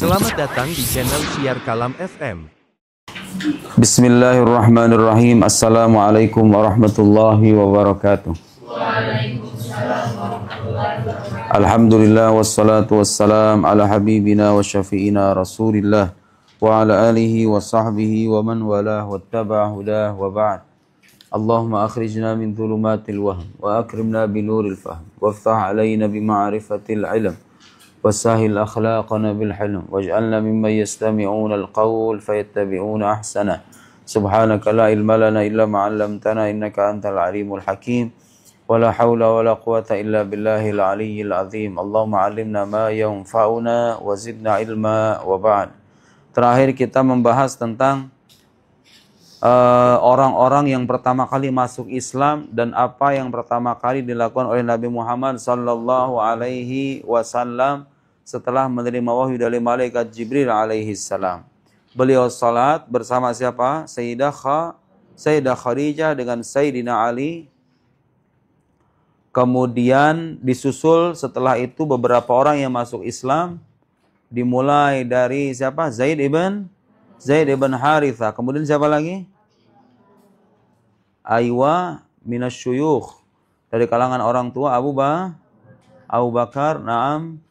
Selamat datang di channel Syiar Kalam FM. Bismillahirrahmanirrahim. Assalamualaikum warahmatullahi wabarakatuh. Alhamdulillah wassalatu wassalam ala habibina wa syafi'ina rasulillah wa ala alihi wa sahbihi wa man walah wattaba'a hudah wa ba'd. Allahumma akhrijna min dhulumatil wahm wa akrimna binuril fahm waftah alayna bima'rifatil ilm wasahil akhlaqana bil hilm waj'alna mimman yastami'una al-qawl fayattabi'una ahsana. Subhanaka la ilma lana illa ma 'allamtana innaka antal alimul hakim. Wala haula wala quwata illa billahil aliyyil azim. Allahumma 'allimna ma yanfa'una wa zidna ilma wa ba'd. Terakhir kita membahas tentang orang-orang yang pertama kali masuk Islam dan apa yang pertama kali dilakukan oleh Nabi Muhammad sallallahu alaihi wasallam setelah menerima wahyu dari malaikat Jibril alaihi salam. Beliau salat bersama siapa? Sayyidah Khadijah dengan Sayyidina Ali. Kemudian disusul setelah itu beberapa orang yang masuk Islam. Dimulai dari siapa? Zaid ibn Harithah. Kemudian siapa lagi? Aywa minasyuyukh. Dari kalangan orang tua Abu Bakar. Naam.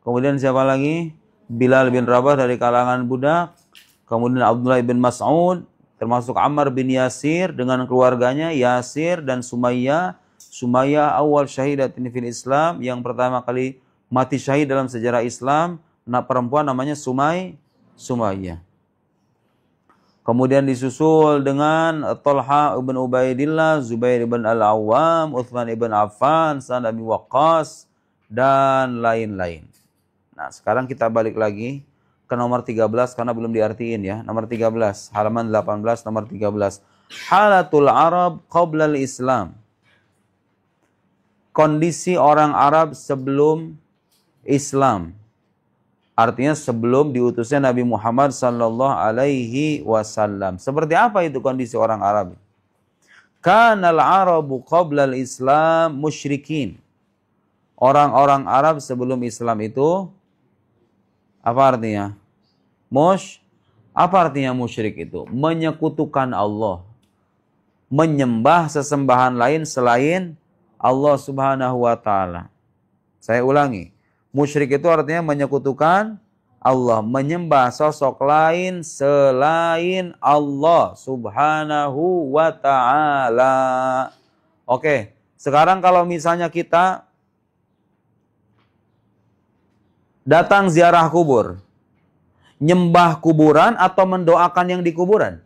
Kemudian siapa lagi? Bilal bin Rabah dari kalangan budak. Kemudian Abdullah bin Mas'ud. Termasuk Ammar bin Yasir dengan keluarganya. Yasir dan Sumayyah. Sumayyah awal syahidatin fil Islam. Yang pertama kali mati syahid dalam sejarah Islam. Perempuan namanya Sumayyah. Kemudian disusul dengan Talha ibn Ubaidillah, Zubair ibn Al-Awwam, Uthman ibn Affan, Sa'ad bin Waqqas, dan lain-lain. Nah, sekarang kita balik lagi ke nomor 13 karena belum diartiin ya. Nomor 13, halaman 18, nomor 13. Halatul Arab qabla al-Islam. Kondisi orang Arab sebelum Islam. Artinya sebelum diutusnya Nabi Muhammad sallallahu alaihi wasallam. Seperti apa itu kondisi orang Arab? Kanal Arabu qabla al-Islam musyrikin. Orang-orang Arab sebelum Islam itu apa artinya? Apa artinya musyrik itu? Menyekutukan Allah. Menyembah sesembahan lain selain Allah Subhanahu wa taala. Saya ulangi. Musyrik itu artinya menyekutukan Allah, menyembah sosok lain selain Allah Subhanahu wa taala. Oke, sekarang kalau misalnya kita datang ziarah kubur, nyembah kuburan atau mendoakan yang di kuburan?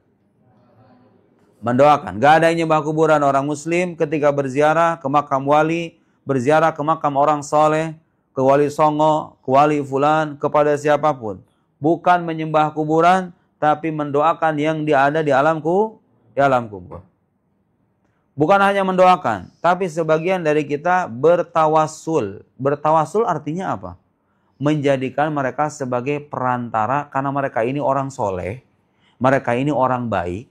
Mendoakan. Gak ada yang nyembah kuburan. Orang muslim ketika berziarah ke makam wali, berziarah ke makam orang soleh, ke wali songo, ke wali fulan, kepada siapapun. Bukan menyembah kuburan, tapi mendoakan yang ada di alam kubur. Bukan hanya mendoakan, tapi sebagian dari kita bertawassul. Bertawassul artinya apa? Menjadikan mereka sebagai perantara karena mereka ini orang soleh, mereka ini orang baik.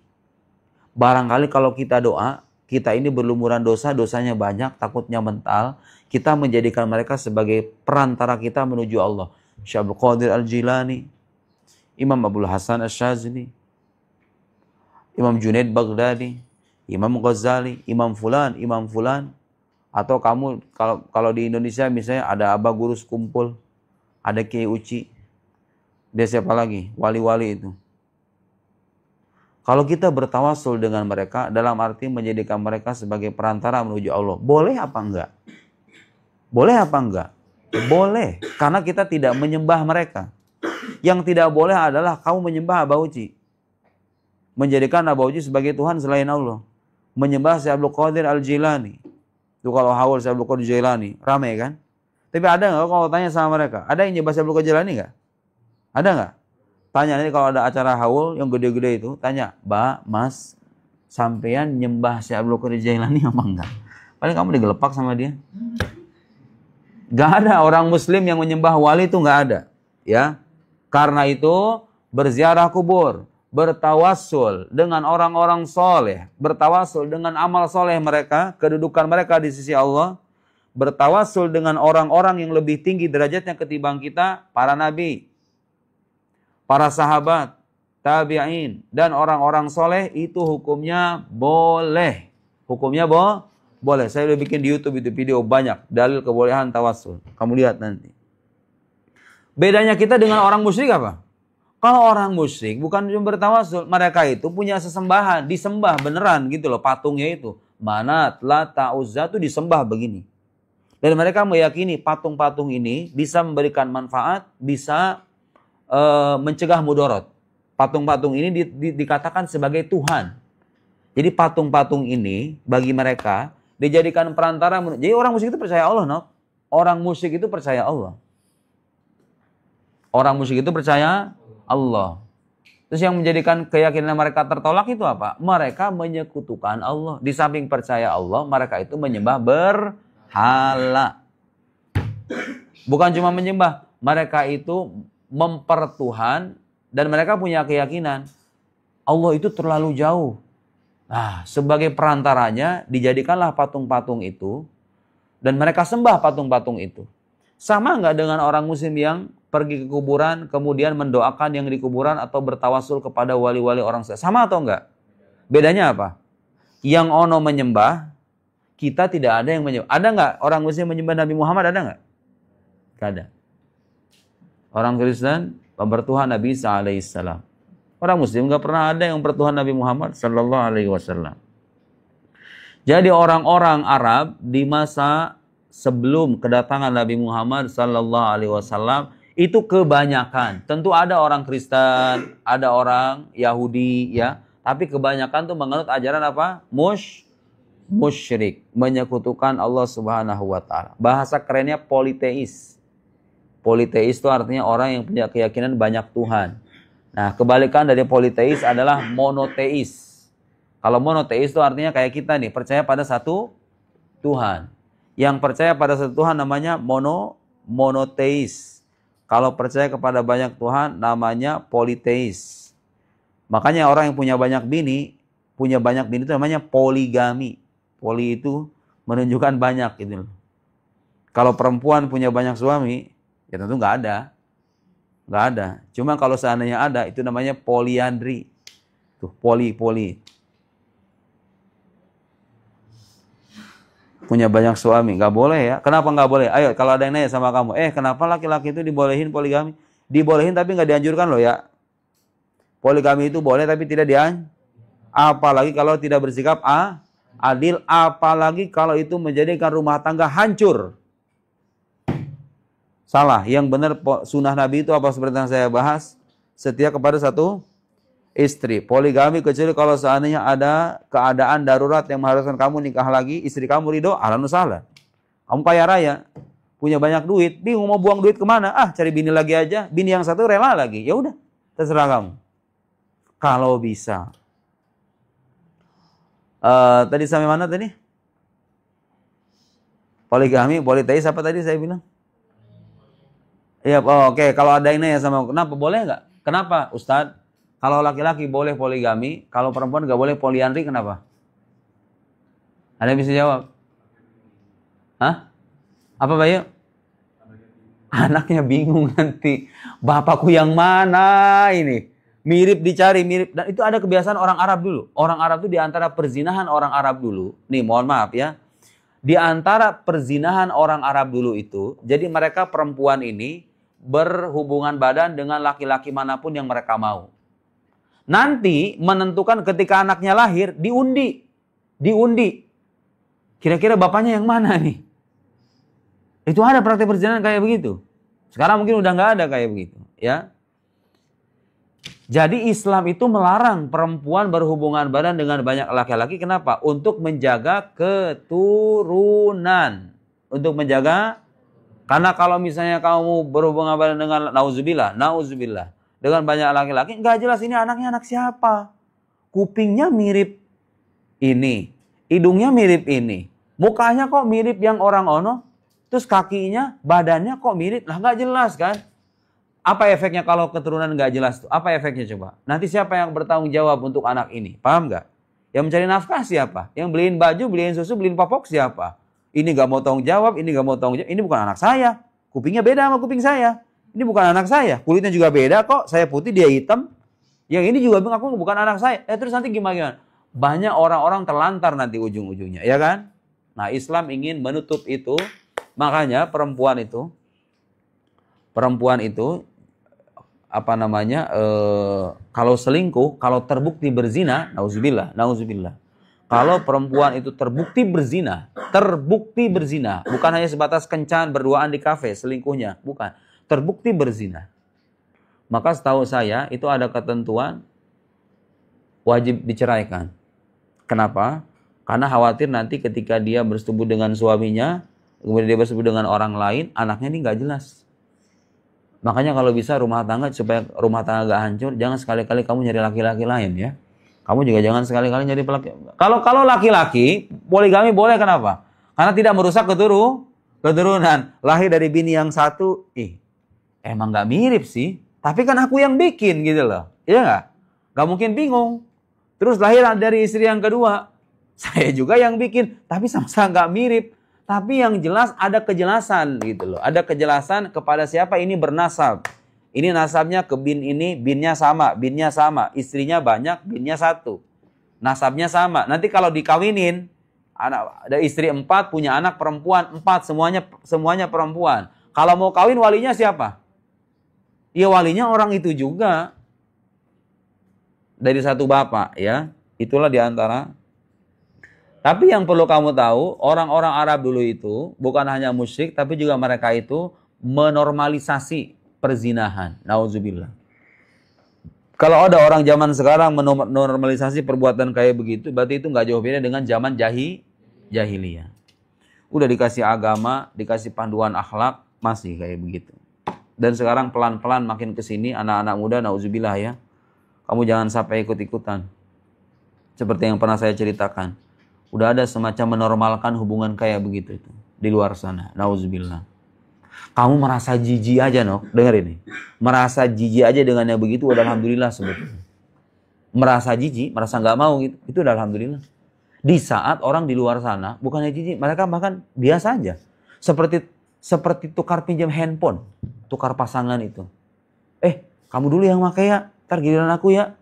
Barangkali kalau kita doa, kita ini berlumuran dosa, dosanya banyak, takutnya mental. Kita menjadikan mereka sebagai perantara kita menuju Allah. Syekh Abdul Qadir Al-Jilani, Imam Abdul Hasan Asy-Syadzili, Imam Junaid Baghdadi, Imam Ghazali, Imam Fulan. Atau kamu kalau di Indonesia misalnya ada Abah Gurus Kumpul, ada Kiai Uci. Dia siapa lagi? Wali-wali itu. Kalau kita bertawasul dengan mereka dalam arti menjadikan mereka sebagai perantara menuju Allah, boleh apa enggak? Boleh apa enggak? Boleh, karena kita tidak menyembah mereka. Yang tidak boleh adalah kamu menyembah Abah Uci. Menjadikan Abah Uci sebagai Tuhan selain Allah. Menyembah Syekh Abdul Qadir Al-Jilani. Itu kalau haul Syekh Abdul Qadir Jilani, ramai kan? Tapi ada enggak kalau tanya sama mereka? Ada yang nyembah Syekh Abdul Qadir Jilani enggak? Ada enggak? Tanya nanti kalau ada acara haul yang gede-gede itu, tanya, "Mbak, Mas, sampean nyembah Syekh Abdul Qadir Jailani apa enggak?" Paling kamu digelepak sama dia. Gak ada orang muslim yang menyembah wali itu gak ada. Ya. Karena itu berziarah kubur, bertawassul dengan orang-orang soleh, bertawassul dengan amal soleh mereka, kedudukan mereka di sisi Allah, bertawassul dengan orang-orang yang lebih tinggi derajatnya ketimbang kita, para nabi, para sahabat, tabi'in, dan orang-orang soleh itu hukumnya boleh. Hukumnya boleh. Saya udah bikin di YouTube itu video banyak. Dalil kebolehan tawassul. Kamu lihat nanti. Bedanya kita dengan orang musyrik apa? Kalau orang musyrik bukan cuma bertawassul. Mereka itu punya sesembahan. Disembah beneran gitu loh. Patungnya itu. Manat, Lata, Uzza itu disembah begini. Dan mereka meyakini patung-patung ini bisa memberikan manfaat. Bisa mencegah mudorot. Patung-patung ini dikatakan sebagai Tuhan. Jadi patung-patung ini bagi mereka dijadikan perantara. Jadi orang musyrik itu percaya Allah, no? Orang musyrik itu percaya Allah. Orang musyrik itu percaya Allah. Terus yang menjadikan keyakinan mereka tertolak itu apa? Mereka menyekutukan Allah. Di samping percaya Allah, mereka itu menyembah berhala. Bukan cuma menyembah, mereka itu mempertuhan dan mereka punya keyakinan Allah itu terlalu jauh. Nah, sebagai perantaranya dijadikanlah patung-patung itu dan mereka sembah patung-patung itu. Sama nggak dengan orang muslim yang pergi ke kuburan kemudian mendoakan yang di kuburan atau bertawasul kepada wali-wali orang soleh? Sama atau enggak? Bedanya apa? Yang ono menyembah, kita tidak ada yang menyembah. Ada nggak orang muslim menyembah Nabi Muhammad? Ada nggak? Nggak ada. Orang Kristen bertuhan Nabi Isa alaihissalam. Orang muslim nggak pernah ada yang bertuhan Nabi Muhammad sallallahu alaihi wasallam. Jadi orang-orang Arab di masa sebelum kedatangan Nabi Muhammad sallallahu alaihi wasallam itu kebanyakan. Tentu ada orang Kristen, ada orang Yahudi ya, tapi kebanyakan tuh menganut ajaran apa? Musyrik, menyekutukan Allah Subhanahu wa taala. Bahasa kerennya politeis. Politeis itu artinya orang yang punya keyakinan banyak Tuhan. Nah, kebalikan dari politeis adalah monoteis. Kalau monoteis itu artinya kayak kita nih, percaya pada satu Tuhan. Yang percaya pada satu Tuhan namanya monoteis. Kalau percaya kepada banyak Tuhan namanya politeis. Makanya orang yang punya banyak bini itu namanya poligami. Poli itu menunjukkan banyak gitu. Kalau perempuan punya banyak suami, ya tentu nggak ada. Nggak ada. Cuma kalau seandainya ada, itu namanya poliandri. Tuh, poli. Punya banyak suami. Nggak boleh ya. Kenapa nggak boleh? Ayo, kalau ada yang nanya sama kamu, kenapa laki-laki itu dibolehin poligami? Dibolehin tapi nggak dianjurkan loh ya. Poligami itu boleh tapi tidak dianjurkan. Apalagi kalau tidak bersikap adil. Apalagi kalau itu menjadikan rumah tangga hancur. Salah, yang benar sunnah Nabi itu apa seperti yang saya bahas? Setia kepada satu istri. Poligami kecuali kalau seandainya ada keadaan darurat yang mengharuskan kamu nikah lagi, istri kamu ridho, ahlan wa sahlan. Kamu kaya raya, punya banyak duit, bingung mau buang duit kemana? Cari bini lagi aja. Bini yang satu rela lagi. Ya udah, terserah kamu. Kalau bisa. Tadi sampai mana tadi? Poligami, politeis apa tadi saya bilang? Iya, oke. Kalau ada yang nanya sama kenapa boleh nggak? Kenapa, Ustadz? Kalau laki-laki boleh poligami, kalau perempuan nggak boleh poliandri, kenapa? Ada yang bisa jawab? Hah? Apa Bayu? Anaknya bingung nanti. Bapakku yang mana ini? Mirip dicari, mirip. Dan itu ada kebiasaan orang Arab dulu. Orang Arab itu diantara perzinahan orang Arab dulu. Nih, mohon maaf ya. Di antara perzinahan orang Arab dulu itu, jadi mereka perempuan ini berhubungan badan dengan laki-laki manapun yang mereka mau. Nanti menentukan ketika anaknya lahir, diundi. Kira-kira bapaknya yang mana nih? Itu ada praktek perzinahan kayak begitu. Sekarang mungkin udah nggak ada kayak begitu, ya. Jadi Islam itu melarang perempuan berhubungan badan dengan banyak laki-laki. Kenapa? Untuk menjaga keturunan. Untuk menjaga, karena kalau misalnya kamu berhubungan badan dengan nauzubillah, dengan banyak laki-laki, nggak jelas ini anaknya anak siapa. Kupingnya mirip ini, hidungnya mirip ini, mukanya kok mirip yang orang ono, terus kakinya, badannya kok mirip, lah nggak jelas kan? Apa efeknya kalau keturunan nggak jelas tuh? Apa efeknya coba? Nanti siapa yang bertanggung jawab untuk anak ini? Paham nggak? Yang mencari nafkah siapa? Yang beliin baju, beliin susu, beliin popok siapa? Ini nggak mau tanggung jawab, ini nggak mau tanggung jawab. Ini bukan anak saya. Kupingnya beda sama kuping saya. Ini bukan anak saya. Kulitnya juga beda kok. Saya putih, dia hitam. Yang ini juga aku bukan anak saya. Terus nanti gimana? Banyak orang-orang terlantar nanti ujung-ujungnya, ya kan? Nah, Islam ingin menutup itu. Makanya perempuan itu apa namanya? Kalau selingkuh, kalau terbukti berzina, nauzubillah. Kalau perempuan itu terbukti berzina, bukan hanya sebatas kencan berduaan di kafe selingkuhnya, bukan. Terbukti berzina. Maka setahu saya itu ada ketentuan wajib diceraikan. Kenapa? Karena khawatir nanti ketika dia bersetubuh dengan suaminya, kemudian dia bersetubuh dengan orang lain, anaknya ini nggak jelas. Makanya kalau bisa rumah tangga, supaya rumah tangga gak hancur, jangan sekali-kali kamu nyari laki-laki lain ya. Kamu juga jangan sekali-kali nyari laki. Kalau laki-laki, poligami boleh, kenapa? Karena tidak merusak keturunan. Lahir dari bini yang satu, emang nggak mirip sih. Tapi kan aku yang bikin gitu loh. Iya nggak? Nggak mungkin bingung. Terus lahir dari istri yang kedua. Saya juga yang bikin. Tapi sama-sama nggak mirip. Tapi yang jelas ada kejelasan gitu loh. Ada kejelasan kepada siapa ini bernasab. Ini nasabnya ke bin ini, binnya sama. Istrinya banyak, binnya satu. Nasabnya sama. Nanti kalau dikawinin, ada istri 4, punya anak perempuan 4, semuanya perempuan. Kalau mau kawin walinya siapa? Ya walinya orang itu juga. Dari satu bapak ya. Itulah diantara. Tapi yang perlu kamu tahu, orang-orang Arab dulu itu bukan hanya musyrik, tapi juga mereka itu menormalisasi perzinahan. Nauzubillah. Kalau ada orang zaman sekarang menormalisasi perbuatan kayak begitu, berarti itu nggak jauh beda dengan zaman jahiliyah. Udah dikasih agama, dikasih panduan akhlak, masih kayak begitu. Dan sekarang pelan-pelan makin kesini anak-anak muda, nauzubillah ya. Kamu jangan sampai ikut-ikutan. Seperti yang pernah saya ceritakan. Udah ada semacam menormalkan hubungan kayak begitu itu di luar sana. Nauzubillah. Kamu merasa jijik aja, dengar ini. Merasa jijik aja dengan yang begitu, udah alhamdulillah sebetulnya. Merasa jijik, merasa nggak mau gitu, itu udah alhamdulillah. Di saat orang di luar sana bukannya jijik, mereka bahkan biasa aja. Seperti tukar pinjam handphone, tukar pasangan itu. Kamu dulu yang pakai ya, ntar giliran aku ya.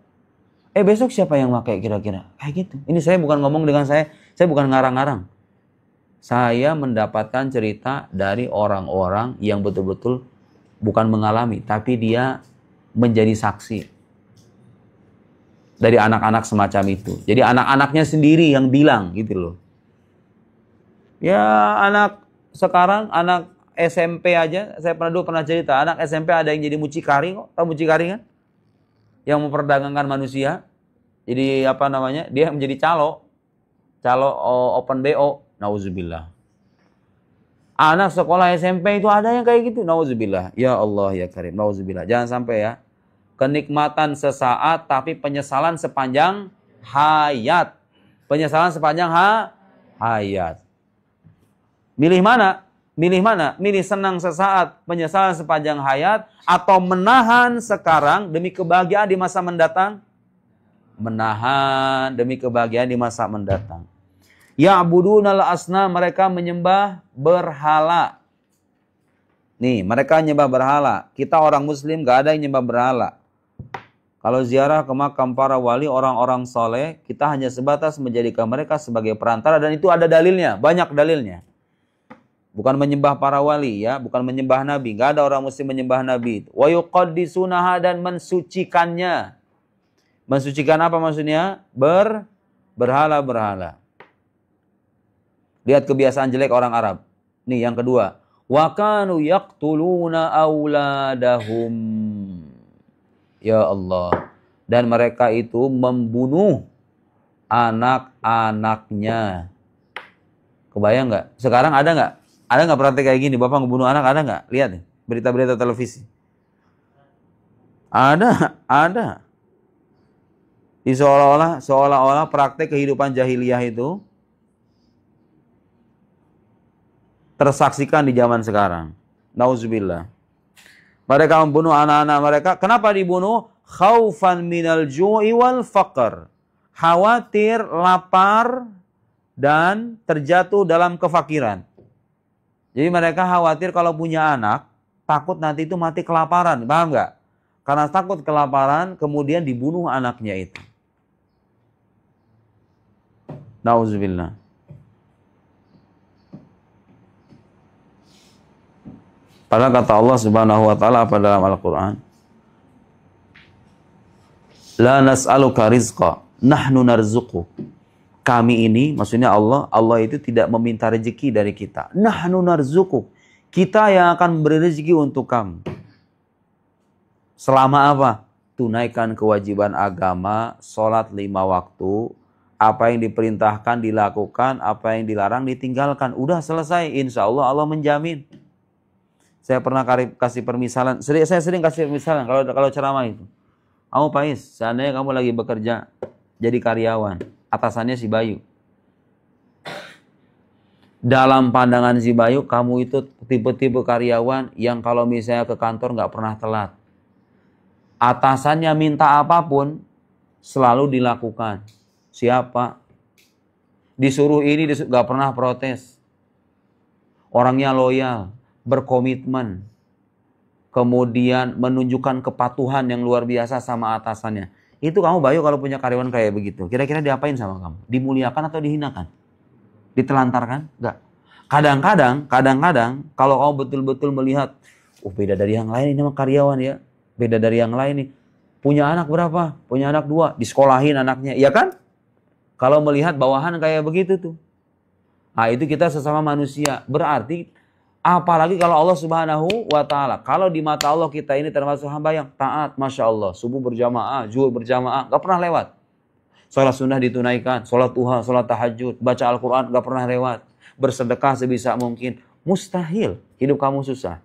Besok siapa yang pakai kira-kira? Kayak gitu. Ini saya bukan ngomong dengan saya bukan ngarang-ngarang. Saya mendapatkan cerita dari orang-orang yang betul-betul bukan mengalami, tapi dia menjadi saksi. Dari anak-anak semacam itu. Jadi anak-anaknya sendiri yang bilang gitu loh. Ya anak sekarang, anak SMP aja, saya pernah cerita, anak SMP ada yang jadi mucikari kok. Tahu mucikari kan? Yang memperdagangkan manusia. Jadi apa namanya? Dia menjadi calo open BO. Nauzubillah. Anak sekolah SMP itu ada yang kayak gitu. Nauzubillah. Ya Allah ya Karim. Nauzubillah. Jangan sampai ya. Kenikmatan sesaat tapi penyesalan sepanjang hayat. Penyesalan sepanjang hayat. Milih mana? Milih senang sesaat, penyesalan sepanjang hayat, atau menahan sekarang demi kebahagiaan di masa mendatang? Menahan demi kebahagiaan di masa mendatang. Ya'budunal asnam, mereka menyembah berhala. Nih, mereka menyembah berhala. Kita orang muslim gak ada yang menyembah berhala. Kalau ziarah ke makam para wali, orang-orang soleh, kita hanya sebatas menjadikan mereka sebagai perantara, dan itu ada dalilnya, banyak dalilnya. Bukan menyembah para wali ya, bukan menyembah nabi. Gak ada orang muslim menyembah nabi. Wa yuqaddisunaha, dan mensucikannya. Mensucikan apa maksudnya? Berhala-berhala. Lihat kebiasaan jelek orang Arab. Nih yang kedua. Wa kanu yaqtuluna auladahum. Ya Allah. Dan mereka itu membunuh anak-anaknya. Kebayang nggak? Sekarang ada nggak? Ada nggak praktek kayak gini? Bapak ngebunuh anak, ada nggak? Lihat nih, berita-berita televisi. Ada. Di seolah-olah praktek kehidupan jahiliyah itu tersaksikan di zaman sekarang. Nauzubillah. Mereka membunuh anak-anak mereka. Kenapa dibunuh? Khaufan minal ju'i wal faqr. Khawatir lapar dan terjatuh dalam kefakiran. Jadi mereka khawatir kalau punya anak, takut nanti itu mati kelaparan, paham nggak? Karena takut kelaparan, kemudian dibunuh anaknya itu. Nauzubillah. Padahal kata Allah Subhanahu wa taala apa dalam Al-Qur'an? La nas'aluka rizqa, nahnu narzuquk. Kami ini, maksudnya Allah itu tidak meminta rezeki dari kita. Nahnu narzuquk. Kita yang akan memberi rezeki untuk kamu. Selama apa? Tunaikan kewajiban agama, sholat 5 waktu, apa yang diperintahkan dilakukan, apa yang dilarang ditinggalkan. Udah selesai, insya Allah Allah menjamin. Saya pernah kasih permisalan, saya sering kasih permisalan kalau ceramah itu. Kamu Pais, seandainya kamu lagi bekerja jadi karyawan, atasannya si Bayu. Dalam pandangan si Bayu, kamu itu tipe-tipe karyawan yang kalau misalnya ke kantor nggak pernah telat. Atasannya minta apapun, selalu dilakukan. Siapa? Disuruh ini, nggak pernah protes. Orangnya loyal, berkomitmen. Kemudian menunjukkan kepatuhan yang luar biasa sama atasannya. Itu kamu Bayu kalau punya karyawan kayak begitu. Kira-kira diapain sama kamu? Dimuliakan atau dihinakan? Ditelantarkan? Enggak. Kadang-kadang kalau kamu betul-betul melihat, beda dari yang lain ini sama karyawan ya. Beda dari yang lain nih. Punya anak berapa? Punya anak 2. Disekolahin anaknya. Iya kan? Kalau melihat bawahan kayak begitu tuh. Nah itu kita sesama manusia. Berarti apalagi kalau Allah Subhanahu wa ta'ala. Kalau di mata Allah kita ini termasuk hamba yang taat. Masya Allah. Subuh berjamaah, zuhur berjamaah. Gak pernah lewat. Sholat sunnah ditunaikan. Sholat duha, sholat tahajud. Baca Al-Quran gak pernah lewat. Bersedekah sebisa mungkin. Mustahil hidup kamu susah.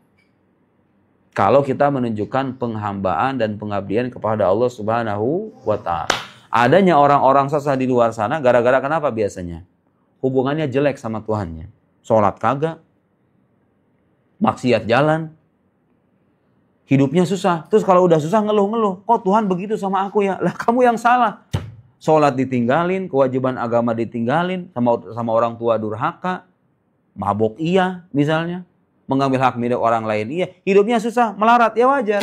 Kalau kita menunjukkan penghambaan dan pengabdian kepada Allah Subhanahu wa ta'ala. Adanya orang-orang sesat di luar sana gara-gara kenapa biasanya? Hubungannya jelek sama Tuhannya. Sholat kagak. Maksiat jalan. Hidupnya susah. Terus kalau udah susah ngeluh-ngeluh. Kok Tuhan begitu sama aku ya? Lah kamu yang salah. Sholat ditinggalin, kewajiban agama ditinggalin, sama orang tua durhaka. Mabok iya misalnya. Mengambil hak milik orang lain iya. Hidupnya susah, melarat ya wajar.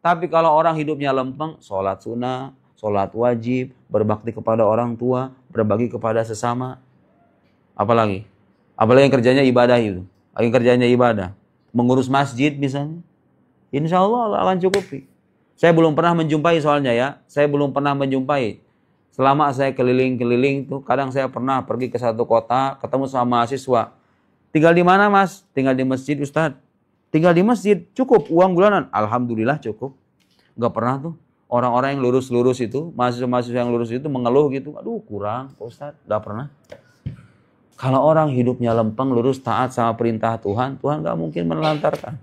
Tapi kalau orang hidupnya lempeng, sholat sunnah, sholat wajib, berbakti kepada orang tua, berbagi kepada sesama. Apalagi yang kerjanya ibadah itu. Yang kerjanya ibadah. Mengurus masjid misalnya. Insya Allah akan cukupi. Saya belum pernah menjumpai soalnya ya. Saya belum pernah menjumpai. Selama saya keliling-keliling tuh. Kadang saya pernah pergi ke satu kota. Ketemu sama mahasiswa. Tinggal di mana mas? Tinggal di masjid Ustadz. Tinggal di masjid. Cukup uang bulanan. Alhamdulillah cukup. Gak pernah tuh. Orang-orang yang lurus-lurus itu. Mahasiswa-mahasiswa yang lurus itu mengeluh gitu. Aduh kurang Ustadz. Gak pernah. Kalau orang hidupnya lempeng, lurus, taat sama perintah Tuhan, Tuhan gak mungkin menelantarkan.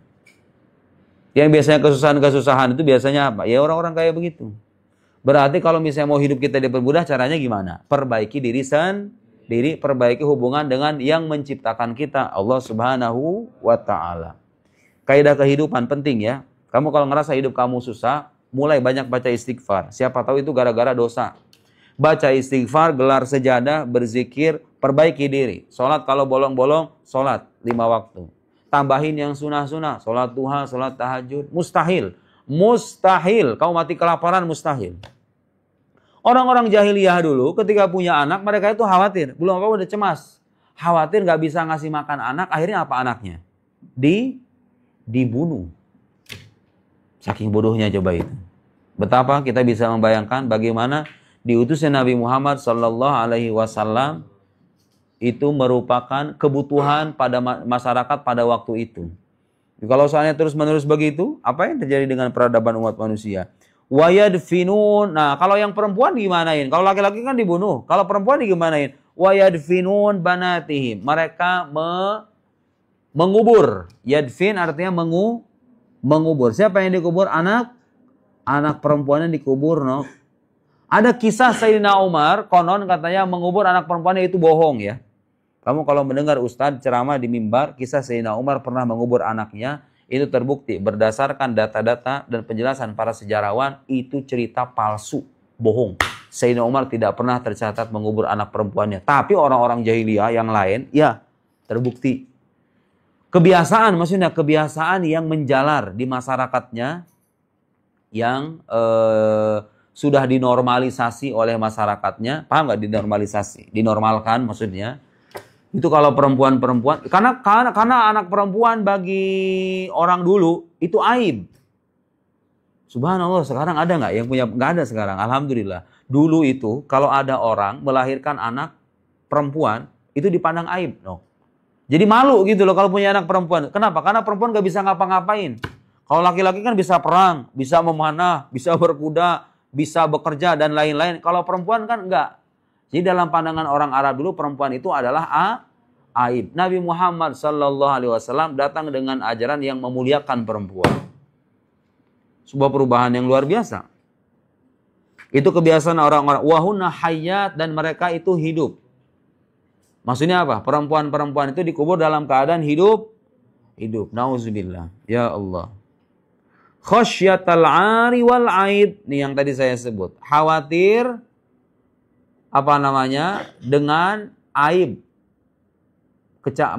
Yang biasanya kesusahan-kesusahan itu biasanya apa? Ya orang-orang kayak begitu. Berarti kalau misalnya mau hidup kita dipermudah, caranya gimana? Perbaiki diri sendiri, perbaiki hubungan dengan yang menciptakan kita, Allah Subhanahu wa ta'ala. Kaidah kehidupan penting ya. Kamu kalau ngerasa hidup kamu susah, mulai banyak baca istighfar. Siapa tahu itu gara-gara dosa. Baca istighfar, gelar sejadah, berzikir, perbaiki diri. Sholat kalau bolong-bolong, sholat 5 waktu. Tambahin yang sunah-sunah, sholat duha, sholat tahajud. Mustahil. Mustahil. Kamu mati kelaparan, mustahil. Orang-orang jahiliyah dulu ketika punya anak, mereka itu khawatir. Belum apa udah cemas. Khawatir gak bisa ngasih makan anak, akhirnya apa anaknya? Dibunuh. Saking bodohnya coba itu. Betapa kita bisa membayangkan bagaimana diutusnya Nabi Muhammad Sallallahu Alaihi Wasallam itu merupakan kebutuhan pada masyarakat pada waktu itu. Kalau soalnya terus-menerus begitu, apa yang terjadi dengan peradaban umat manusia? Wayadfinun. Nah, kalau yang perempuan gimanain? Kalau laki-laki kan dibunuh. Kalau perempuan gimanain? Wayadfinun banatihim. Mereka mengubur. Yadfin artinya mengubur. Siapa yang dikubur? Anak perempuannya dikubur, no. Ada kisah Sayyidina Umar, konon katanya mengubur anak perempuannya itu bohong ya. Kamu kalau mendengar Ustadz ceramah di mimbar, kisah Sayyidina Umar pernah mengubur anaknya, itu terbukti berdasarkan data-data dan penjelasan para sejarawan, itu cerita palsu, bohong. Sayyidina Umar tidak pernah tercatat mengubur anak perempuannya. Tapi orang-orang jahiliyah yang lain, ya terbukti. Kebiasaan, maksudnya kebiasaan yang menjalar di masyarakatnya, yang sudah dinormalisasi oleh masyarakatnya. Paham nggak dinormalisasi? Dinormalkan maksudnya. Itu kalau perempuan-perempuan, karena anak perempuan bagi orang dulu itu aib. Subhanallah, sekarang ada nggak yang punya? Nggak ada sekarang, alhamdulillah. Dulu itu kalau ada orang melahirkan anak perempuan itu dipandang aib, no. Jadi malu gitu loh kalau punya anak perempuan. Kenapa? Karena perempuan nggak bisa ngapa-ngapain. Kalau laki-laki kan bisa perang, bisa memanah, bisa berkuda, bisa bekerja dan lain-lain. Kalau perempuan kan enggak. Jadi dalam pandangan orang Arab dulu perempuan itu adalah aib. Nabi Muhammad SAW datang dengan ajaran yang memuliakan perempuan. Sebuah perubahan yang luar biasa. Itu kebiasaan orang-orang. Wahunna hayyat, dan mereka itu hidup. Maksudnya apa? Perempuan-perempuan itu dikubur dalam keadaan hidup. Nauzubillah. Ya Allah. Khasyatal 'ari wal 'aid. Nih yang tadi saya sebut. Khawatir dengan aib.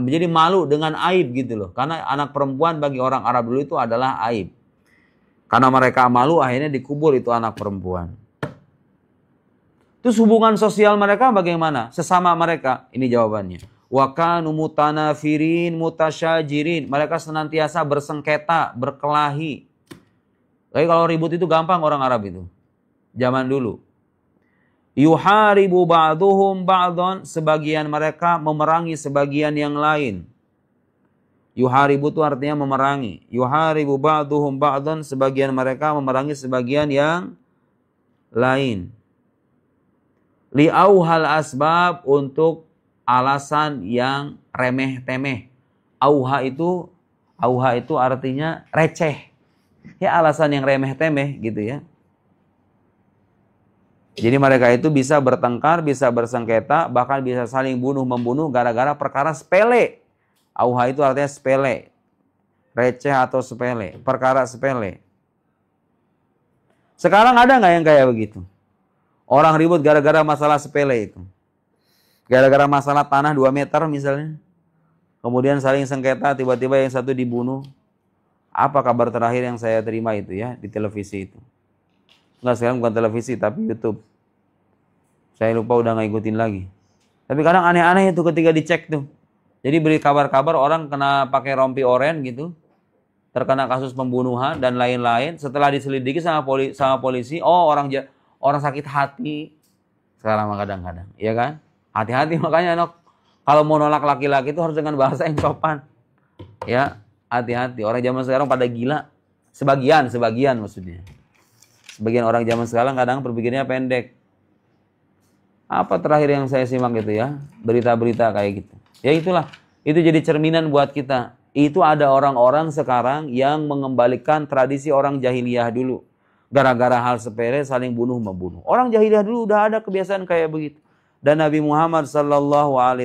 Menjadi malu dengan aib gitu loh. Karena anak perempuan bagi orang Arab dulu itu adalah aib. Karena mereka malu akhirnya dikubur itu anak perempuan. Terus hubungan sosial mereka bagaimana? Sesama mereka. Ini jawabannya. Wa kanu mutanafirin mutasyajirin. Mereka senantiasa bersengketa, berkelahi. Tapi kalau ribut itu gampang orang Arab itu. Zaman dulu. Yuharibu ba'duhum ba'dhan. Sebagian mereka memerangi sebagian yang lain. Yuharibu itu artinya memerangi. Yuharibu ba'duhum ba'dhan. Sebagian mereka memerangi sebagian yang lain. Li'auhal asbab, untuk alasan yang remeh-temeh. Auha itu artinya receh. Ya alasan yang remeh-temeh gitu ya. Jadi mereka itu bisa bertengkar, bisa bersengketa, bahkan bisa saling bunuh-membunuh gara-gara perkara sepele. Auha itu artinya sepele. Receh atau sepele. Perkara sepele. Sekarang ada nggak yang kayak begitu? Orang ribut gara-gara masalah sepele itu. Gara-gara masalah tanah 2 meter misalnya. Kemudian saling sengketa, tiba-tiba yang satu dibunuh. Apa kabar terakhir yang saya terima itu ya, di televisi itu? Enggak, sekarang bukan televisi, tapi YouTube. Saya lupa, udah nggak ikutin lagi. Tapi kadang aneh-aneh itu ketika dicek tuh. Jadi beri kabar-kabar orang kena pakai rompi oren gitu. Terkena kasus pembunuhan dan lain-lain. Setelah diselidiki sama polisi, oh orang sakit hati. Sekarang kadang-kadang, ya kan? Hati-hati makanya kalau mau nolak laki-laki itu harus dengan bahasa yang sopan. Ya, hati-hati. Orang zaman sekarang pada gila. Sebagian maksudnya. Sebagian orang zaman sekarang kadang berpikirnya pendek. Apa terakhir yang saya simak itu ya? Berita-berita kayak gitu. Ya itulah. Itu jadi cerminan buat kita. Itu ada orang-orang sekarang yang mengembalikan tradisi orang jahiliyah dulu. Gara-gara hal sepele saling bunuh-membunuh. Orang jahiliyah dulu udah ada kebiasaan kayak begitu. Dan Nabi Muhammad SAW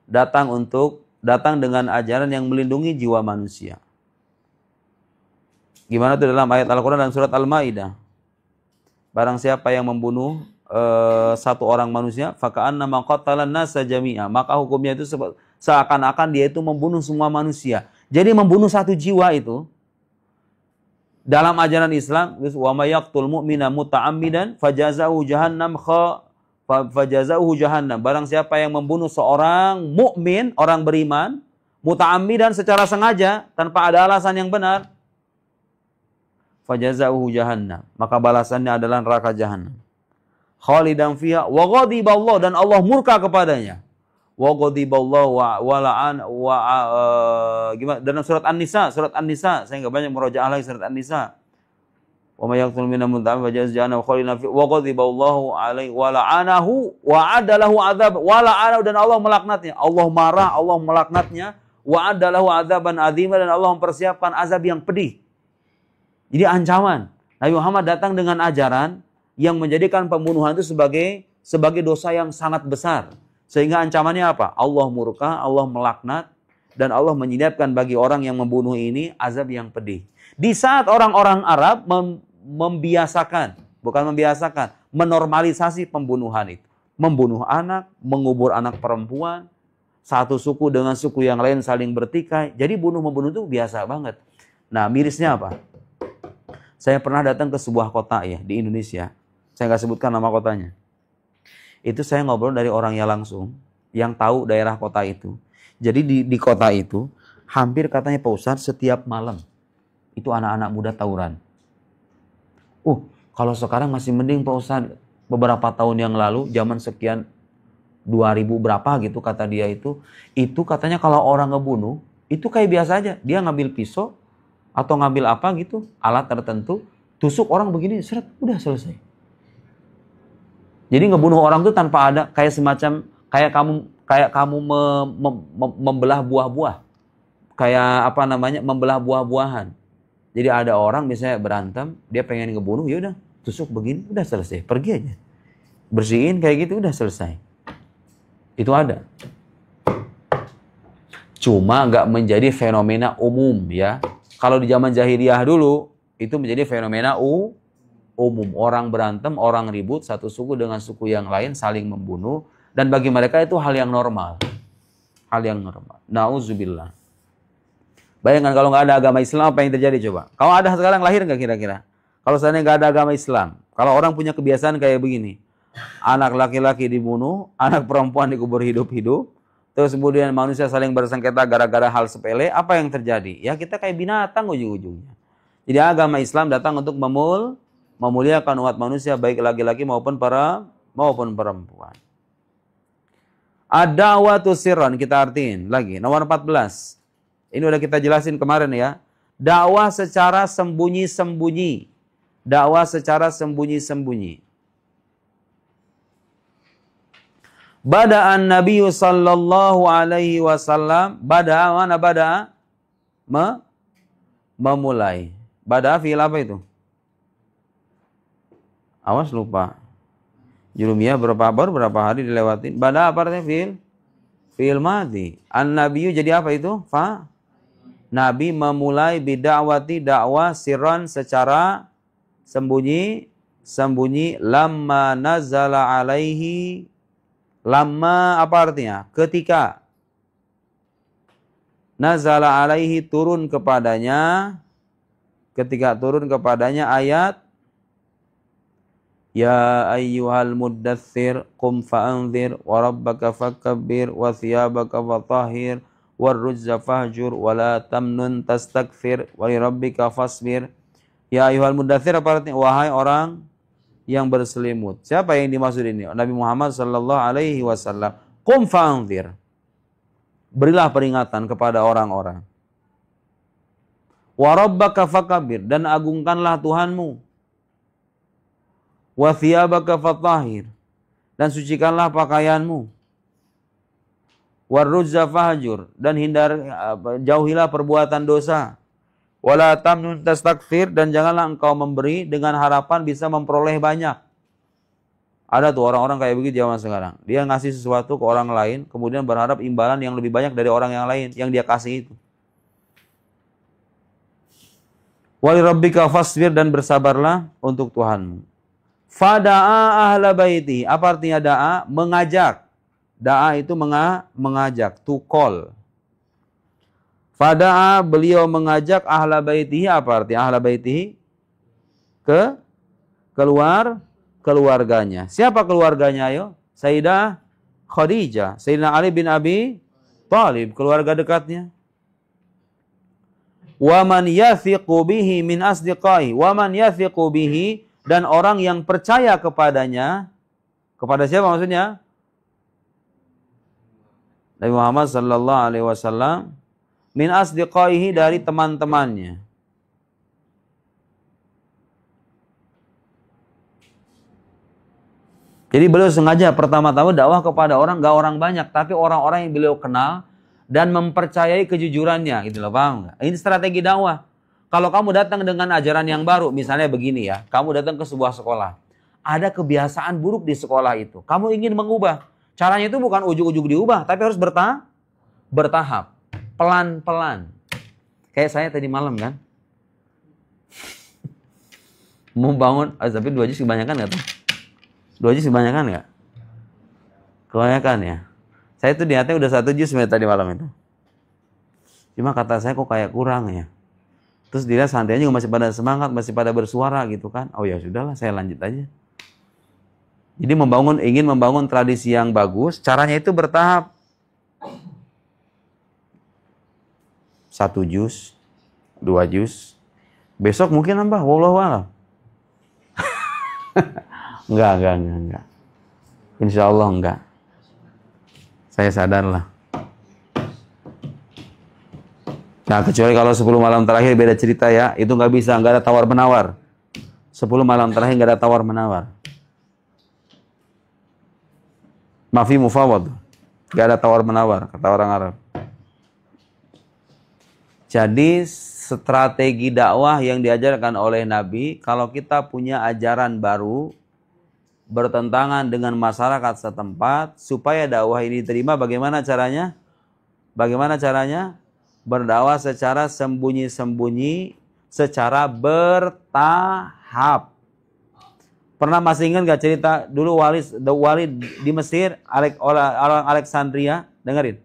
datang dengan ajaran yang melindungi jiwa manusia. Gimana tuh dalam ayat Al-Quran dan surat Al-Ma'idah? Barang siapa yang membunuh satu orang manusia, faka'annama qatalan nasa jami'a, maka hukumnya itu seakan-akan dia itu membunuh semua manusia. Jadi membunuh satu jiwa itu dalam ajaran Islam, wa may yaqtul mu'mina muta'ammidan fajazauhu jahannam Barang siapa yang membunuh seorang mukmin, orang beriman, muta'ammidan secara sengaja tanpa ada alasan yang benar, fajazauhu jahannam, maka balasannya adalah neraka jahannam. Khalidan fiha wa ghadiballahu, dan Allah murka kepadanya. Wa ghadiballahu wa la'an gimana dalam surat An-Nisa, saya enggak banyak murojaah lagi surat An-Nisa. Wa may yaqtul minna muta'ammidan fajazauhu jahannam khalidan fiha wa ghadiballahu alaihi wa la'anahu wa adalahu adzab wa la'anahu, dan Allah melaknatnya. Allah marah, Allah melaknatnya. Wa adalahu adzaban adzima, dan Allah mempersiapkan azab yang pedih. Jadi ancaman. Nabi Muhammad datang dengan ajaran yang menjadikan pembunuhan itu sebagai dosa yang sangat besar. Sehingga ancamannya apa? Allah murka, Allah melaknat, dan Allah menyiapkan bagi orang yang membunuh ini azab yang pedih. Di saat orang-orang Arab menormalisasi pembunuhan itu. Membunuh anak, mengubur anak perempuan, satu suku dengan suku yang lain saling bertikai. Jadi bunuh-membunuh itu biasa banget. Nah, mirisnya apa? Saya pernah datang ke sebuah kota ya di Indonesia. Saya nggak sebutkan nama kotanya. Itu saya ngobrol dari orangnya langsung yang tahu daerah kota itu. Jadi di kota itu hampir katanya Pak Ustadz setiap malam itu anak-anak muda tawuran. Kalau sekarang masih mending Pak Ustadz. Beberapa tahun yang lalu, zaman sekian 2000 berapa gitu kata dia itu katanya kalau orang ngebunuh, itu kayak biasa aja. Dia ngambil pisau atau ngambil apa gitu, alat tertentu, tusuk orang begini, seret, udah selesai. Jadi ngebunuh orang tuh tanpa ada kayak semacam kayak kamu membelah buah-buah. Kayak apa namanya? Membelah buah-buahan. Jadi ada orang misalnya berantem, dia pengen ngebunuh, ya udah tusuk begini, udah selesai, pergi aja. Bersihin kayak gitu, udah selesai. Itu ada. Cuma nggak menjadi fenomena umum ya. Kalau di zaman jahiliyah dulu, itu menjadi fenomena umum. Orang berantem, orang ribut, satu suku dengan suku yang lain saling membunuh. Dan bagi mereka itu hal yang normal. Hal yang normal. Nauzubillah. Bayangkan kalau nggak ada agama Islam, apa yang terjadi coba? Kalau ada sekarang lahir nggak kira-kira? Kalau seandainya nggak ada agama Islam, kalau orang punya kebiasaan kayak begini, anak laki-laki dibunuh, anak perempuan dikubur hidup-hidup, terus kemudian manusia saling bersengketa gara-gara hal sepele, apa yang terjadi? Ya kita kayak binatang ujung-ujungnya. Jadi agama Islam datang untuk memuliakan umat manusia, baik laki-laki maupun perempuan. Ad-da'watu sirran, kita artiin lagi, nomor 14. Ini udah kita jelasin kemarin ya. Dakwah secara sembunyi-sembunyi. Dakwah secara sembunyi-sembunyi. Bada'an Nabi sallallahu alaihi wasallam. Bada'a mana bada'a? Memulai. Bada'a fi'il apa itu? Awas lupa. Jurumiyah berapa hari dilewatin. Bada'a apa artinya fi'il? Fi'il madhi. An-Nabiyu jadi apa itu? Nabi memulai bid'awati dakwah sirran secara sembunyi lamma nazala alaihi. Lamma apa artinya? Ketika nazala alaihi turun kepadanya ayat ya ayyuhal muddatsir qum fa'anzir wa rabbaka fakabbir wa thiyabaka fatahhir warrujza fahjur wala tamnun tastakfir wa lirabbika fasbir. Ya ayyuhal muddatsir apa artinya? Wahai orang yang berselimut. Siapa yang dimaksud ini? Nabi Muhammad sallallahu alaihi wasallam. Qum fa'anzir. Berilah peringatan kepada orang-orang. Wa rabbaka fakabbir, dan agungkanlah Tuhanmu. Wa thiyabaka fatahhir, dan sucikanlah pakaianmu. Warrujza fahjur, dan jauhilah perbuatan dosa. Wala tamnun tastakfir, dan janganlah engkau memberi dengan harapan bisa memperoleh banyak. Ada tuh orang-orang kayak begitu zaman sekarang. Dia ngasih sesuatu ke orang lain, kemudian berharap imbalan yang lebih banyak dari orang yang lain yang dia kasih itu. Wa lirabbika fasbir, dan bersabarlah untuk Tuhanmu. Fada'a ahla baiti. Apa artinya da'a? Mengajak. Da'a itu mengajak, to call. Fada'a, beliau mengajak ahla baitihi. Apa artinya ahla baitihi? Keluarganya. Siapa keluarganya ayo? Sayyidah Khadijah, Sayyidina Ali bin Abi Thalib, keluarga dekatnya. Wa man yathiqu bihi min asdiqai. Wa man yathiqu bihi, dan orang yang percaya kepadanya. Kepada siapa maksudnya? Nabi Muhammad sallallahu alaihi wasallam, min asdiqaihi, dari teman-temannya. Jadi beliau sengaja pertama-tama dakwah kepada orang, gak orang banyak, tapi orang-orang yang beliau kenal dan mempercayai kejujurannya, gitu loh, paham gak? Ini strategi dakwah. Kalau kamu datang dengan ajaran yang baru, misalnya begini ya, kamu datang ke sebuah sekolah, ada kebiasaan buruk di sekolah itu, kamu ingin mengubah. Caranya itu bukan ujuk-ujuk diubah, tapi harus bertahap, pelan-pelan. Kayak saya tadi malam kan, mau bangun, tapi 2 juz kebanyakan nggak tuh? 2 juz kebanyakan nggak? Kebanyakan ya. Saya itu niatnya udah 1 juz tadi malam itu. Cuma kata saya kok kayak kurang ya. Terus dia santrinya juga masih pada semangat, masih pada bersuara gitu kan. Oh ya sudahlah, saya lanjut aja. Jadi ingin membangun tradisi yang bagus, caranya itu bertahap. 1 juz, 2 juz. Besok mungkin nambah, wallahu a'lam. Enggak. Insya Allah enggak. Saya sadar lah. Nah, kecuali kalau 10 malam terakhir beda cerita ya. Itu nggak bisa, nggak ada tawar-menawar. 10 malam terakhir nggak ada tawar-menawar. Mafi mufawad. Nggak ada tawar-menawar, kata orang Arab. Jadi, strategi dakwah yang diajarkan oleh Nabi, kalau kita punya ajaran baru, bertentangan dengan masyarakat setempat, supaya dakwah ini diterima, bagaimana caranya? Bagaimana caranya? Berdakwah secara sembunyi-sembunyi, secara bertahap. Pernah masih ingat gak cerita dulu wali di Mesir, orang Alexandria? Dengerin.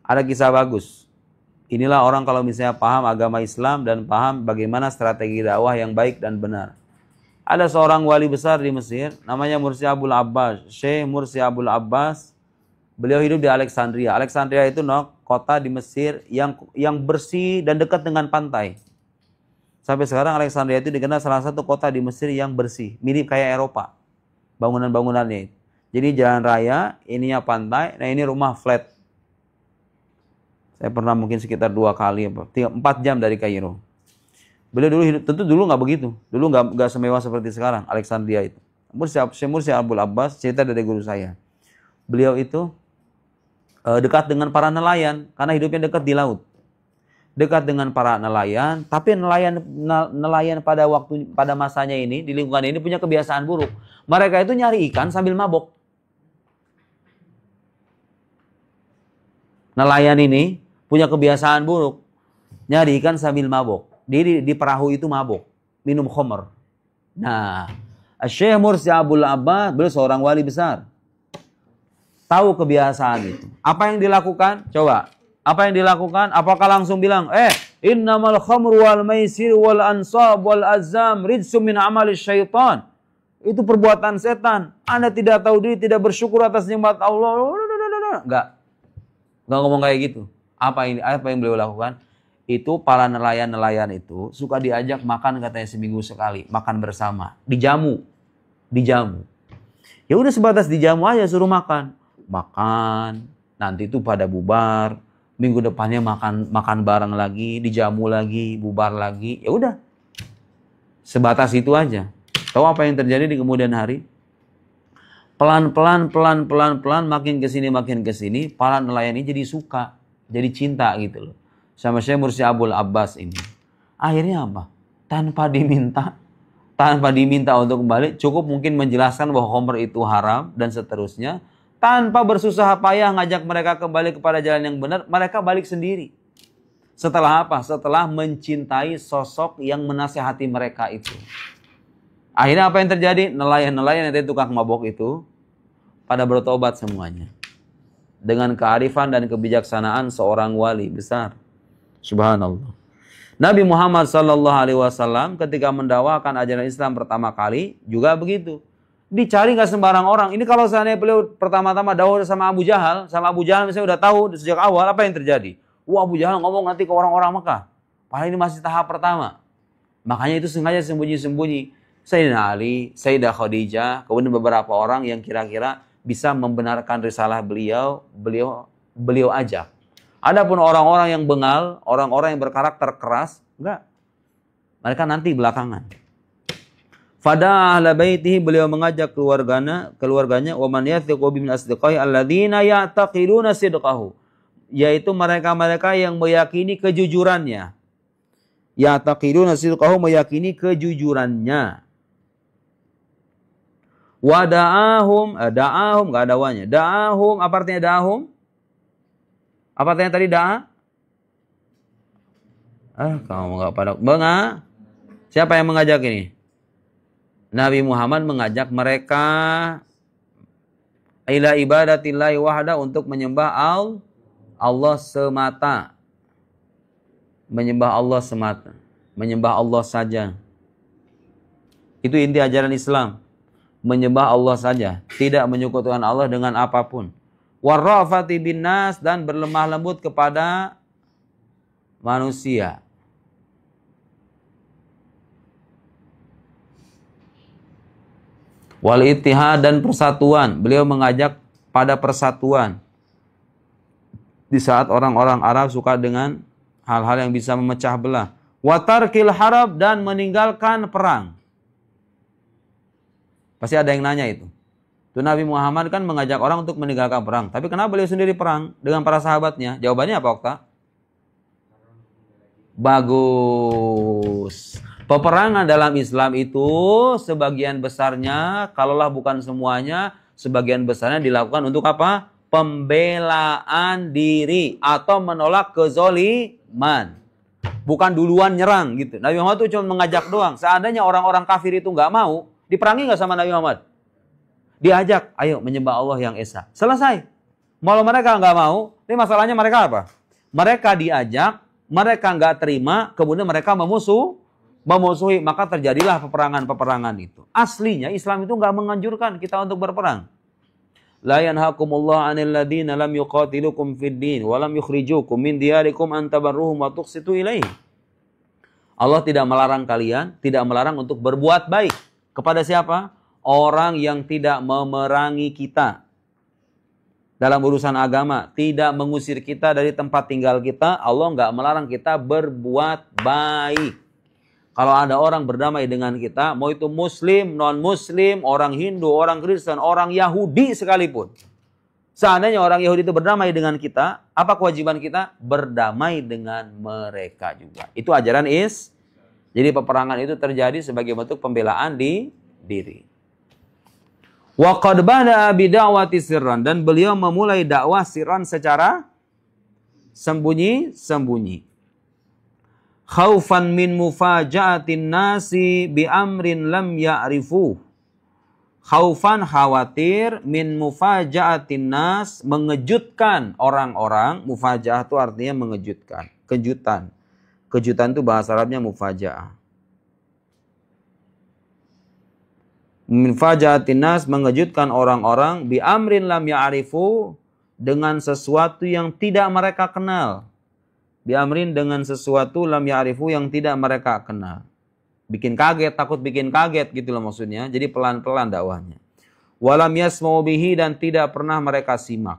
Ada kisah bagus. Inilah orang kalau misalnya paham agama Islam dan paham bagaimana strategi dakwah yang baik dan benar. Ada seorang wali besar di Mesir, namanya Mursi Abul Abbas, Syekh Mursi Abul Abbas. Beliau hidup di Alexandria. Alexandria itu kota di Mesir yang bersih dan dekat dengan pantai. Sampai sekarang Alexandria itu dikenal salah satu kota di Mesir yang bersih, mirip kayak Eropa. Bangunan-bangunannya. Jadi jalan raya, ininya pantai, nah ini rumah flat. Saya pernah mungkin sekitar 2 kali, 4 jam dari Kairo. Beliau dulu hidup, tentu dulu nggak begitu. Dulu nggak semewah seperti sekarang, Alexandria itu. Mursi Abul Abbas, cerita dari guru saya. Beliau itu dekat dengan para nelayan, karena hidupnya dekat di laut. Dekat dengan para nelayan, tapi nelayan pada masanya ini, di lingkungan ini punya kebiasaan buruk. Mereka itu nyari ikan sambil mabok. Nelayan ini punya kebiasaan buruk, nyari ikan sambil mabok. Di perahu itu mabok, minum khamr. Nah, Syekh Mursi Abul Abbas, beliau seorang wali besar. Tahu kebiasaan itu. Apa yang dilakukan? Coba. Apa yang dilakukan? Apakah langsung bilang, innamal khamru wal maisir wal ansab wal azam rijsum min amali syaitan. Itu perbuatan setan. Anda tidak tahu diri, tidak bersyukur atas nikmat Allah. Enggak ngomong kayak gitu. Apa yang beliau lakukan? Itu para nelayan-nelayan itu suka diajak makan katanya seminggu sekali. Makan bersama. Dijamu. Ya udah sebatas dijamu aja, suruh makan. Makan. Nanti itu pada bubar. Minggu depannya makan bareng lagi, dijamu lagi, bubar lagi. Ya udah. Sebatas itu aja. Tahu apa yang terjadi di kemudian hari? Pelan-pelan, makin kesini, para nelayan ini jadi suka, jadi cinta gitu loh. Sama Syekh Mursi Abul Abbas ini. Akhirnya apa? Tanpa diminta untuk kembali, cukup mungkin menjelaskan bahwa khamr itu haram dan seterusnya. Tanpa bersusah payah ngajak mereka kembali kepada jalan yang benar, mereka balik sendiri. Setelah apa? Setelah mencintai sosok yang menasihati mereka itu. Akhirnya apa yang terjadi? Nelayan-nelayan yang tukang mabok itu pada bertobat semuanya. Dengan kearifan dan kebijaksanaan seorang wali besar. Subhanallah. Nabi Muhammad SAW ketika mendakwakan ajaran Islam pertama kali juga begitu. Dicari nggak sembarang orang. Ini kalau seandainya beliau pertama-tama dakwah sama Abu Jahal misalnya udah tahu sejak awal apa yang terjadi. Wah, Abu Jahal ngomong nanti ke orang-orang Mekah. Padahal ini masih tahap pertama. Makanya itu sengaja sembunyi-sembunyi. Sayyidina Ali, Sayyidah Khadijah, kemudian beberapa orang yang kira-kira bisa membenarkan risalah beliau ajak. Adapun orang-orang yang bengal, orang-orang yang berkarakter keras, enggak. Mereka nanti belakangan. Fada ahla baitihi, beliau mengajak keluarganya wa man yathiqu bi min asdiqai alladzina ya'taqiduna sidqahu, yaitu mereka-mereka yang meyakini kejujurannya. Ya'taqiduna sidqahu, meyakini kejujurannya. Wa da'ahum enggak ada wanya. Da'ahum, apa artinya da'ahum? Apa artinya tadi da'a? Kamu enggak pada siapa yang mengajak ini? Nabi Muhammad mengajak mereka ila ibadatillahi wahda, untuk menyembah Allah semata. Menyembah Allah semata. Menyembah Allah saja. Itu inti ajaran Islam. Menyembah Allah saja. Tidak menyekutukan Allah dengan apapun. Warrafati bin nas, dan berlemah lembut kepada manusia. Wal ittihad, dan persatuan. Beliau mengajak pada persatuan. Di saat orang-orang Arab suka dengan hal-hal yang bisa memecah belah. Wa tarkil harab, dan meninggalkan perang. Pasti ada yang nanya itu. Itu Nabi Muhammad kan mengajak orang untuk meninggalkan perang. Tapi kenapa beliau sendiri perang dengan para sahabatnya? Jawabannya apa, Okta? Bagus. Peperangan dalam Islam itu sebagian besarnya, kalaulah bukan semuanya, sebagian besarnya dilakukan untuk apa? Pembelaan diri atau menolak kezoliman. Bukan duluan nyerang gitu. Nabi Muhammad itu cuma mengajak doang. Seandainya orang-orang kafir itu nggak mau, diperangi nggak sama Nabi Muhammad? Diajak, ayo menyembah Allah yang esa. Selesai. Kalau mereka nggak mau, ini masalahnya mereka apa? Mereka diajak, mereka nggak terima, kemudian mereka memusuhi, maka terjadilah peperangan-peperangan itu. Aslinya Islam itu nggak menganjurkan kita untuk berperang. La yanhakumullahu 'anil ladzina lam yuqatilukum fid din wa lam yukhrijukum min diyarikum an tabarruhum wa tuqsitu ilaihim. Allah tidak melarang kalian, tidak melarang untuk berbuat baik. Kepada siapa? Orang yang tidak memerangi kita dalam urusan agama, tidak mengusir kita dari tempat tinggal kita. Allah nggak melarang kita berbuat baik. Kalau ada orang berdamai dengan kita, mau itu muslim, non-muslim, orang Hindu, orang Kristen, orang Yahudi sekalipun. Seandainya orang Yahudi itu berdamai dengan kita, apa kewajiban kita? Berdamai dengan mereka juga. Itu ajaran Jadi peperangan itu terjadi sebagai bentuk pembelaan di diri. Wa qad bada'a bid'awati sirran, dan beliau memulai dakwah sirran secara sembunyi-sembunyi. Khaufan min mufaja'atin nasi bi amrin lam ya'rifu. Khaufan, khawatir, min mufaja'atin nas, mengejutkan orang-orang. Mufaja'ah itu artinya mengejutkan, kejutan. Kejutan itu bahasa Arabnya mufaja'ah. Min faja'atin nas, mengejutkan orang-orang, bi amrin lam ya'rifu, dengan sesuatu yang tidak mereka kenal. Biamrin, dengan sesuatu lam ya'rifu, yang tidak mereka kenal. Bikin kaget, takut bikin kaget gitu loh maksudnya. Jadi pelan-pelan dakwahnya. Walam yasma'u bihi, dan tidak pernah mereka simak.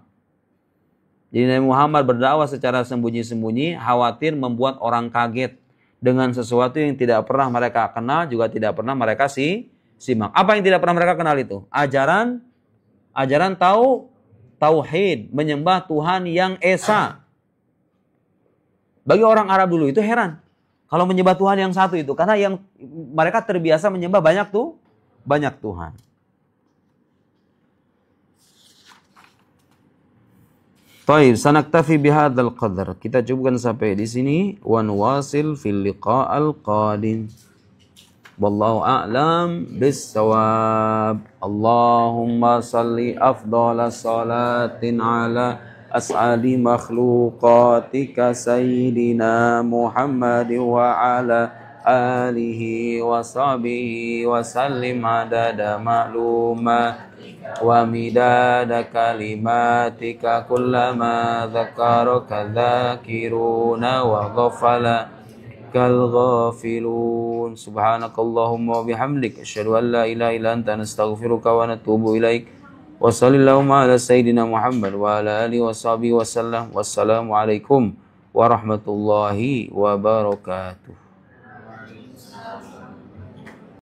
Jadi Nabi Muhammad berdakwah secara sembunyi-sembunyi, khawatir membuat orang kaget dengan sesuatu yang tidak pernah mereka kenal, juga tidak pernah mereka simak. Apa yang tidak pernah mereka kenal itu? Ajaran tauhid, menyembah Tuhan yang esa. Bagi orang Arab dulu itu heran kalau menyembah Tuhan yang satu itu, karena yang mereka terbiasa menyembah banyak Tuhan. Baik, sanaktafi bihadzal qadar. Kita cukupkan sampai di sini. Wa nuwasil fil liqa'al qadim. Wallahu a'lam bis-shawab. Allahumma salli afdhala salatin ala as'ali makhluqatika sayyidina Muhammad wa ala alihi wa sahbihi wa sallim adada ma'lumah wa midada kalimatika kullama dzakaraka dzakiruna wa ghafala kal ghafilun. Subhanakallahumma wa bihamdik asyhadu an la ilaha illa anta nastaghfiruka wa natubu ilaik. Wa sallallahu ala sayyidina Muhammad wa ala alihi wa sahbihi wa sallam. Wassalamu alaikum warahmatullahi wabarakatuh.